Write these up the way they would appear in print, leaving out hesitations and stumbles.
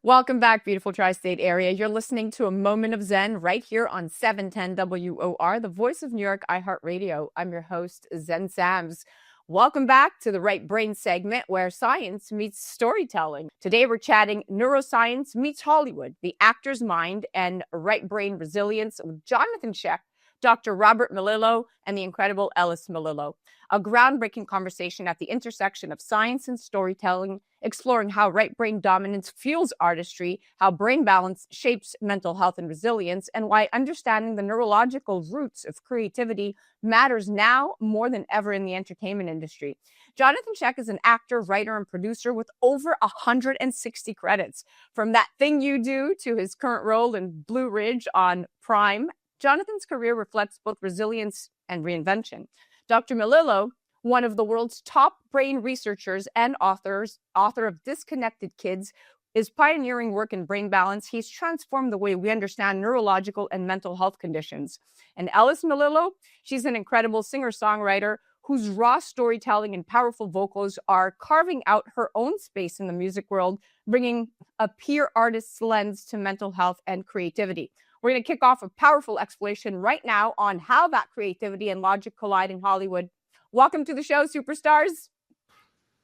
Welcome back, beautiful tri-state area. You're listening to A Moment of Zen right here on 710 WOR, the voice of New York, iHeartRadio. I'm your host, Zen Sams. Welcome back to the Right Brain segment where science meets storytelling. Today we're chatting neuroscience meets Hollywood, the actor's mind and right brain resilience with Johnathon Schaech, Dr. Robert Melillo, and the incredible Ellis Melillo. A groundbreaking conversation at the intersection of science and storytelling, exploring how right brain dominance fuels artistry, how brain balance shapes mental health and resilience, and why understanding the neurological roots of creativity matters now more than ever in the entertainment industry. Johnathon Schaech is an actor, writer, and producer with over 160 credits. From That Thing You Do to his current role in Blue Ridge on Prime, Johnathon's career reflects both resilience and reinvention. Dr. Melillo, one of the world's top brain researchers and author of Disconnected Kids, is pioneering work in brain balance. He's transformed the way we understand neurological and mental health conditions. And Ellis Melillo, she's an incredible singer-songwriter whose raw storytelling and powerful vocals are carving out her own space in the music world, bringing a peer artist's lens to mental health and creativity. We're going to kick off a powerful exploration right now on how that creativity and logic collide in Hollywood. Welcome to the show, superstars.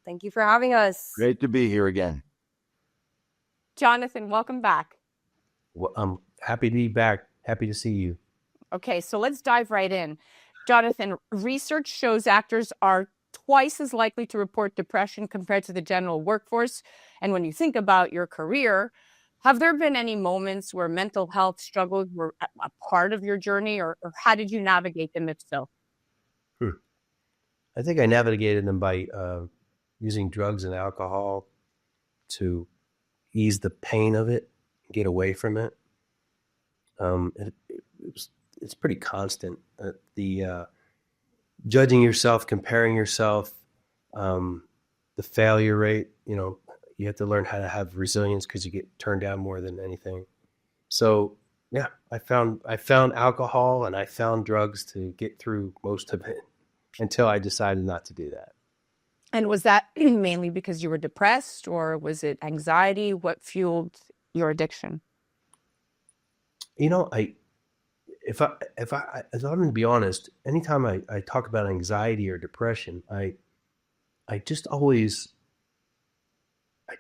Thank you for having us. Great to be here again. Johnathon, welcome back. Well, I'm happy to be back. Happy to see you. Okay, so let's dive right in. Johnathon, research shows actors are twice as likely to report depression compared to the general workforce. And when you think about your career, have there been any moments where mental health struggles were a part of your journey, or how did you navigate them, if so? I think I navigated them by using drugs and alcohol to ease the pain of it, get away from it. It's pretty constant. The judging yourself, comparing yourself, the failure rate, you have to learn how to have resilience because you get turned down more than anything. So yeah, I found alcohol and I found drugs to get through most of it until I decided not to do that. And was that mainly because you were depressed, or was it anxiety? What fueled your addiction? If I'm going to be honest, anytime I talk about anxiety or depression, I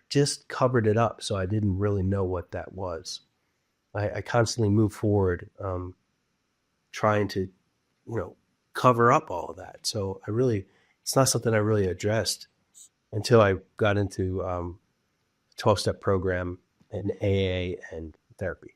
just covered it up, so I didn't really know what that was. I constantly move forward, trying to, cover up all of that. So it's not something I really addressed until I got into 12-step program and AA and therapy.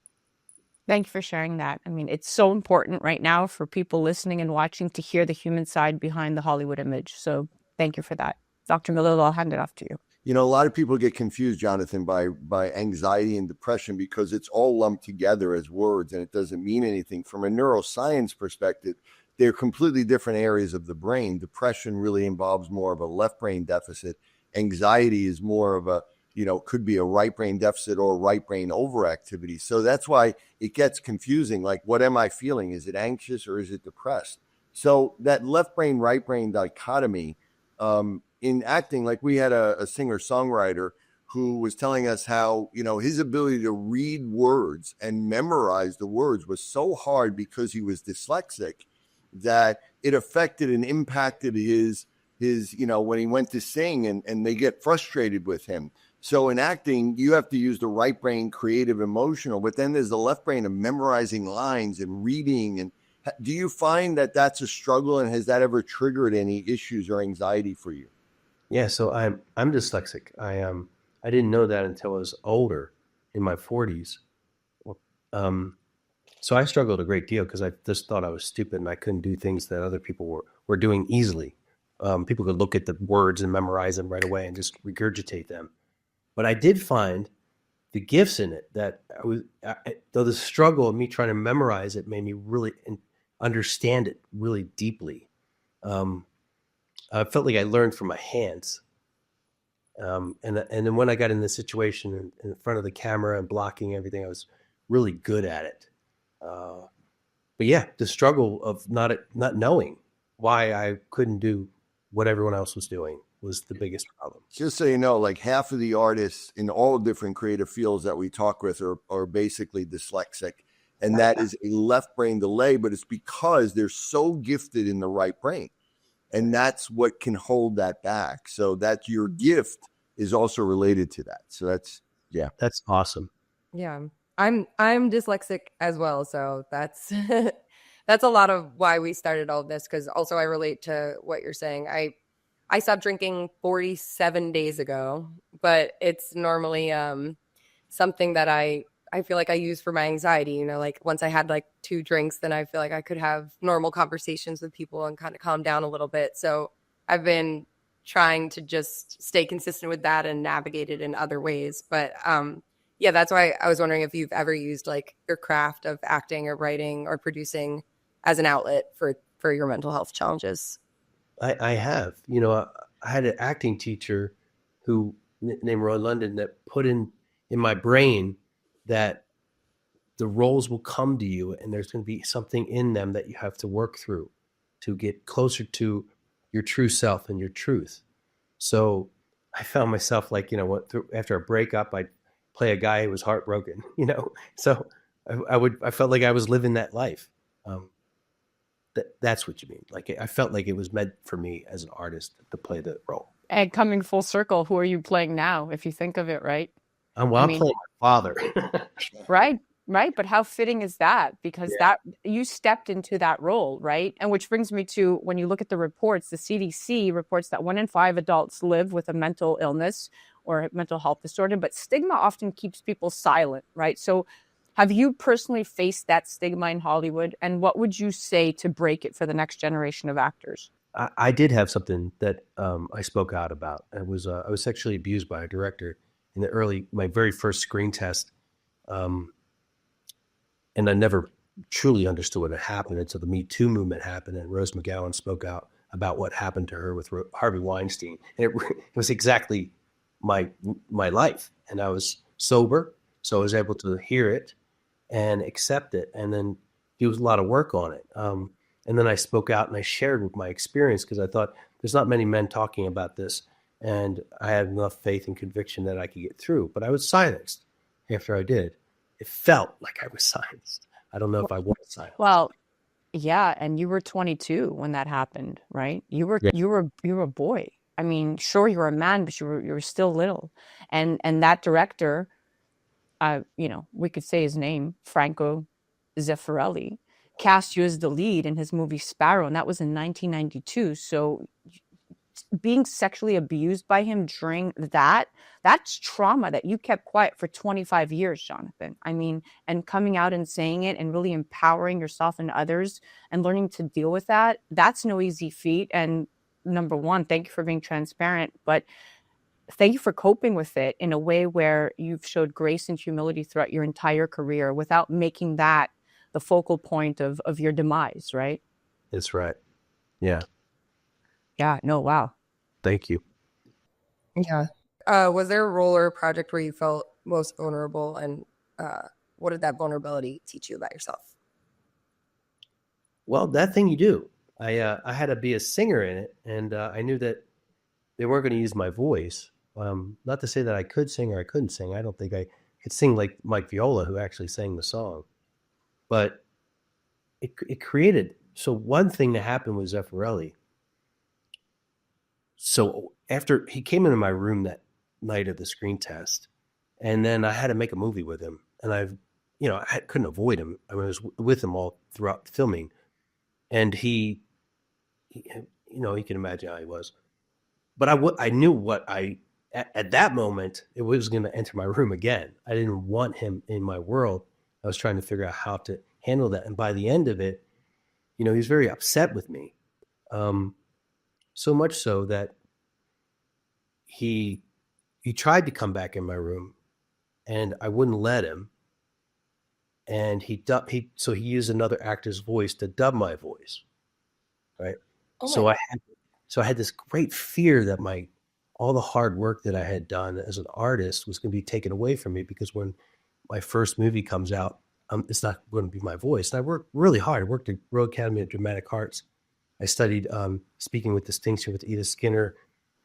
Thank you for sharing that. I mean, it's so important right now for people listening and watching to hear the human side behind the Hollywood image. So thank you for that. Dr. Melillo, I'll hand it off to you. A lot of people get confused, Johnathon, by anxiety and depression because it's all lumped together as words and it doesn't mean anything. From a neuroscience perspective, they're completely different areas of the brain. Depression really involves more of a left brain deficit. Anxiety is more of a, could be a right brain deficit or right brain overactivity. So that's why it gets confusing. Like, what am I feeling? Is it anxious or is it depressed? So that left brain, right brain dichotomy, in acting, like we had a singer-songwriter who was telling us how, his ability to read words and memorize the words was so hard because he was dyslexic that it affected and impacted his when he went to sing, and they get frustrated with him. So in acting, you have to use the right brain, creative, emotional, but then there's the left brain of memorizing lines and reading. And do you find that that's a struggle, and has that ever triggered any issues or anxiety for you? Yeah, so I'm dyslexic. I didn't know that until I was older, in my 40s. So I struggled a great deal because I just thought I was stupid and I couldn't do things that other people were doing easily. People could look at the words and memorize them right away and just regurgitate them. But I did find the gifts in it that though the struggle of me trying to memorize it made me really understand it really deeply. I felt like I learned from my hands. And then when I got in the situation in front of the camera and blocking everything, I was really good at it. But yeah, the struggle of not knowing why I couldn't do what everyone else was doing. was the biggest problem. Just so you know, like half of the artists in all different creative fields that we talk with are basically dyslexic. And that is a left brain delay, but it's because they're so gifted in the right brain. And that's what can hold that back. So that your gift is also related to that. So that's awesome. Yeah. I'm dyslexic as well. So that's that's a lot of why we started all of this, because also I relate to what you're saying. I stopped drinking 47 days ago, but it's normally something that I feel like I use for my anxiety. You know, like once I had like 2 drinks, then I feel like I could have normal conversations with people and kind of calm down a little bit. So I've been trying to just stay consistent with that and navigate it in other ways. But yeah, that's why I was wondering if you've ever used like your craft of acting or writing or producing as an outlet for your mental health challenges. I have. You know, I had an acting teacher who named Roy London that put in my brain that the roles will come to you and there's going to be something in them that you have to work through to get closer to your true self and your truth. So I found myself like, you know, after a breakup, I'd play a guy who was heartbroken, you know, so I felt like I was living that life. That's what you mean. Like, I felt like it was meant for me as an artist to play the role. And coming full circle, who are you playing now, if you think of it, right? I'm playing my father. Right. But how fitting is that? Because that you stepped into that role, right? And which brings me to, when you look at the reports, the CDC reports that 1 in 5 adults live with a mental illness or a mental health disorder, but stigma often keeps people silent, right? So have you personally faced that stigma in Hollywood? And what would you say to break it for the next generation of actors? I did have something that I spoke out about. I was sexually abused by a director in my very first screen test. And I never truly understood what had happened until the Me Too movement happened, and Rose McGowan spoke out about what happened to her with Harvey Weinstein. And it was exactly my life. And I was sober, so I was able to hear it and accept it, and then do a lot of work on it. And then I spoke out and I shared with my experience, because I thought there's not many men talking about this, and I had enough faith and conviction that I could get through. But I was silenced after I did. It felt like I was silenced. I don't know if I was silenced. Well, yeah, and you were 22 when that happened, right? You were a boy. I mean, sure, you were a man, but you were still little. And that director, you know, we could say his name, Franco Zeffirelli, cast you as the lead in his movie Sparrow, and that was in 1992. So being sexually abused by him during that's trauma that you kept quiet for 25 years, Johnathon. I mean, and coming out and saying it and really empowering yourself and others and learning to deal with that's no easy feat. And number one, thank you for being transparent, but thank you for coping with it in a way where you've showed grace and humility throughout your entire career without making that the focal point of your demise, right? That's right. Yeah. Yeah, no, wow. Thank you. Yeah. Was there a role or a project where you felt most vulnerable, and what did that vulnerability teach you about yourself? Well, that thing you do. I had to be a singer in it, and I knew that they weren't going to use my voice. Not to say that I could sing or I couldn't sing. I don't think I could sing like Mike Viola, who actually sang the song. But it created. So one thing that happened with Zeffirelli. So after he came into my room that night of the screen test, and then I had to make a movie with him, and I couldn't avoid him. I was with him all throughout the filming, and he you can imagine how he was. But I knew at that moment, it was going to enter my room again. I didn't want him in my world. I was trying to figure out how to handle that. And by the end of it, he was very upset with me. So much so that he tried to come back in my room, and I wouldn't let him. And he used another actor's voice to dub my voice. Right. Oh, so I had this great fear that all the hard work that I had done as an artist was going to be taken away from me, because when my first movie comes out, it's not going to be my voice. And I worked really hard. I worked at Royal Academy of Dramatic Arts. I studied speaking with distinction with Edith Skinner.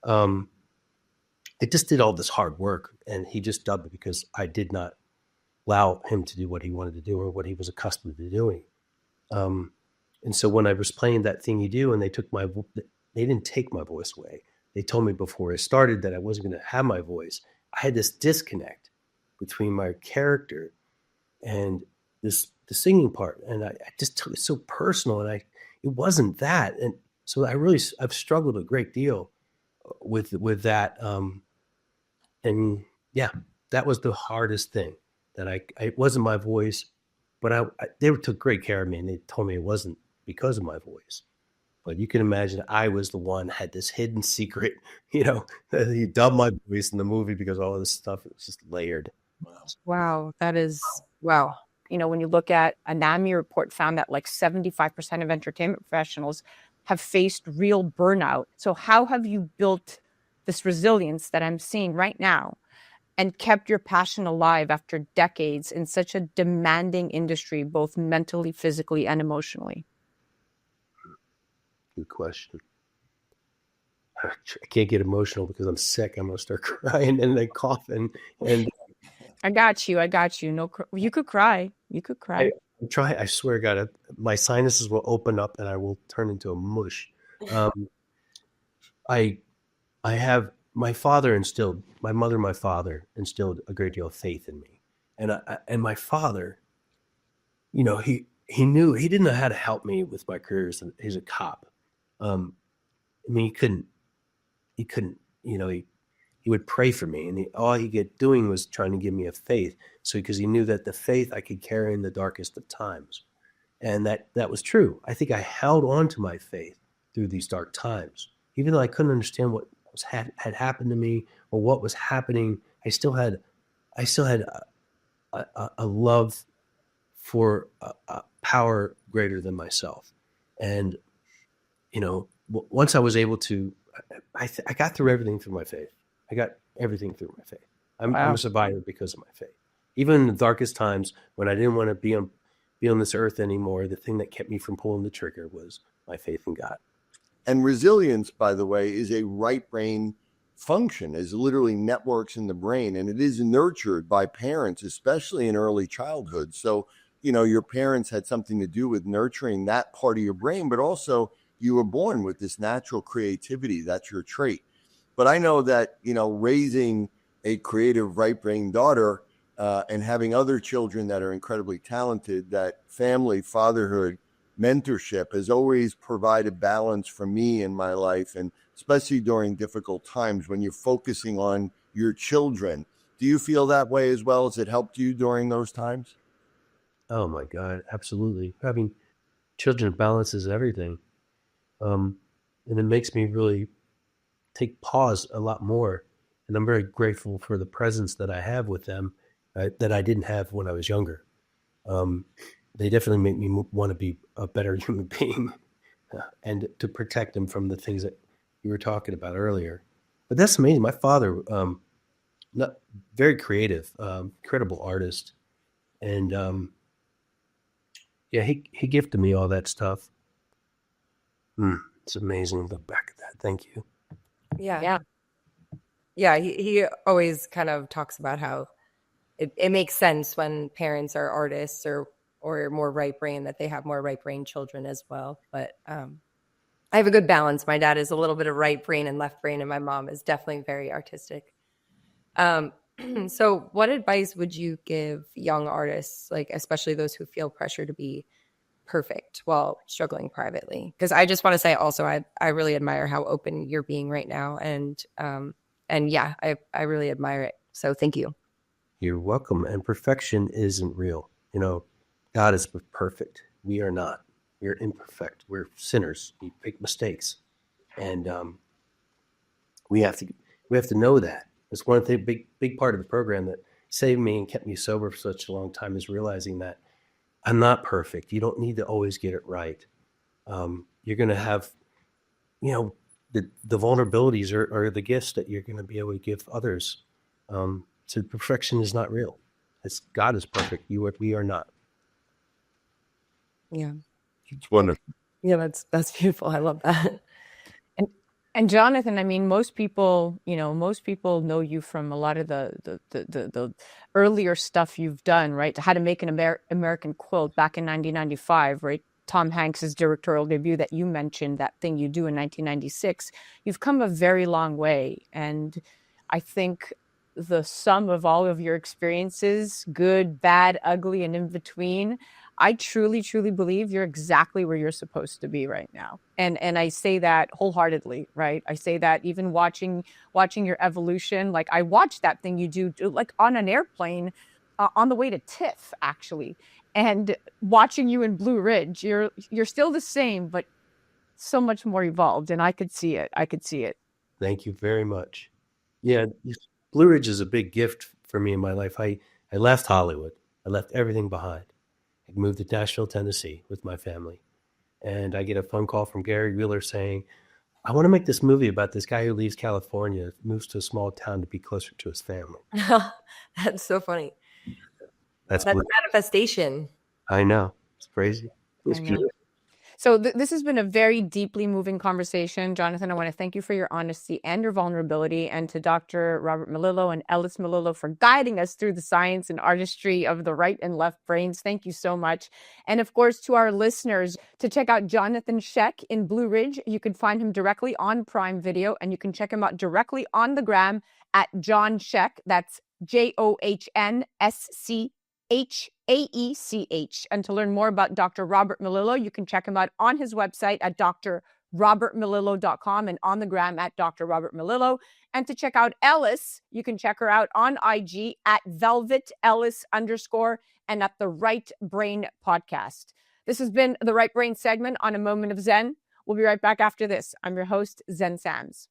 It just did all this hard work, and he just dubbed it because I did not allow him to do what he wanted to do or what he was accustomed to doing. And so when I was playing That Thing You Do, and they didn't take my voice away. They told me before I started that I wasn't going to have my voice. I had this disconnect between my character and the singing part, and I just took it so personal, and it wasn't that, and so I've struggled a great deal with that, and yeah, that was the hardest thing. That it wasn't my voice, but they took great care of me, and they told me it wasn't because of my voice. But you can imagine I was the one had this hidden secret, that he dubbed my voice in the movie because all of this stuff was just layered. Wow, that is wow. When you look at a NAMI report found that like 75% of entertainment professionals have faced real burnout. So how have you built this resilience that I'm seeing right now and kept your passion alive after decades in such a demanding industry, both mentally, physically, and emotionally? Good question. I can't get emotional because I'm sick. I'm going to start crying and then coughing. And I got you. No, you could cry. I try. I swear, God, my sinuses will open up and I will turn into a mush. I have my mother and my father instilled a great deal of faith in me, and my father, he knew he didn't know how to help me with my career as a cop. He couldn't. He would pray for me, and all he kept doing was trying to give me a faith. So because he knew that the faith I could carry in the darkest of times, and that was true. I think I held on to my faith through these dark times, even though I couldn't understand what had happened to me or what was happening. I still had a love for a power greater than myself, and once I was able to, I got through everything through my faith. I got everything through my faith. I'm a survivor because of my faith. Even in the darkest times when I didn't want to be on this earth anymore, the thing that kept me from pulling the trigger was my faith in God. And resilience, by the way, is a right brain function, is literally networks in the brain, and it is nurtured by parents, especially in early childhood. So, your parents had something to do with nurturing that part of your brain, but also you were born with this natural creativity. That's your trait. But I know that, raising a creative right brain daughter and having other children that are incredibly talented, that family, fatherhood, mentorship has always provided balance for me in my life, and especially during difficult times when you're focusing on your children. Do you feel that way as well? Has it helped you during those times? Oh my God, absolutely. Having children balances everything. And it makes me really take pause a lot more. And I'm very grateful for the presence that I have with them that I didn't have when I was younger. They definitely make me want to be a better human being and to protect them from the things that you were talking about earlier. But that's amazing. My father, not very creative, incredible artist. And he gifted me all that stuff. It's amazing to look back at that. Thank you. Yeah. He always kind of talks about how it makes sense when parents are artists or more right brain that they have more right brain children as well. But I have a good balance. My dad is a little bit of right brain and left brain, and my mom is definitely very artistic. So what advice would you give young artists, like especially those who feel pressure to be perfect while struggling privately? Because I just want to say also, I really admire how open you're being right now. And yeah, I really admire it. So thank you. You're welcome. And perfection isn't real. God is perfect. We are not. We're imperfect. We're sinners. We make mistakes. And we have to know that. It's one of the big part of the program that saved me and kept me sober for such a long time, is realizing that I'm not perfect. You don't need to always get it right. You're going to have, the vulnerabilities are the gifts that you're going to be able to give others. So perfection is not real. God is perfect. We are not. Yeah. It's wonderful. Yeah, that's beautiful. I love that. And Jonathan, I mean, most people know you from a lot of the earlier stuff you've done, right? How to Make an American Quilt back in 1995, right? Tom Hanks's directorial debut that you mentioned, that thing you do in 1996. You've come a very long way. And I think the sum of all of your experiences, good, bad, ugly, and in between, I truly, truly believe you're exactly where you're supposed to be right now. And I say that wholeheartedly, right? I say that even watching your evolution. Like, I watched that thing you do like on an airplane on the way to TIFF, actually. And watching you in Blue Ridge, you're still the same, but so much more evolved. And I could see it. Thank you very much. Yeah, Blue Ridge is a big gift for me in my life. I left Hollywood. I left everything behind. I moved to Nashville, Tennessee with my family. And I get a phone call from Gary Wheeler saying, I want to make this movie about this guy who leaves California, moves to a small town to be closer to his family. That's so funny. That's manifestation. I know. It's crazy. It's beautiful. So this has been a very deeply moving conversation. Jonathan, I want to thank you for your honesty and your vulnerability, and to Dr. Robert Melillo and Ellis Melillo for guiding us through the science and artistry of the right and left brains. Thank you so much. And of course, to our listeners, to check out Johnathon Schaech in Blue Ridge, you can find him directly on Prime Video, and you can check him out directly on the gram at John Schaech. That's JOHNSCHAECH. And to learn more about Dr. Robert Melillo, you can check him out on his website at drrobertmelillo.com and on the gram at Dr. Robert Melillo. And to check out Ellis, you can check her out on IG at velvetellis_ and at the Right Brain Podcast. This has been the Right Brain segment on A Moment of Zen. We'll be right back after this. I'm your host, Zen Sams.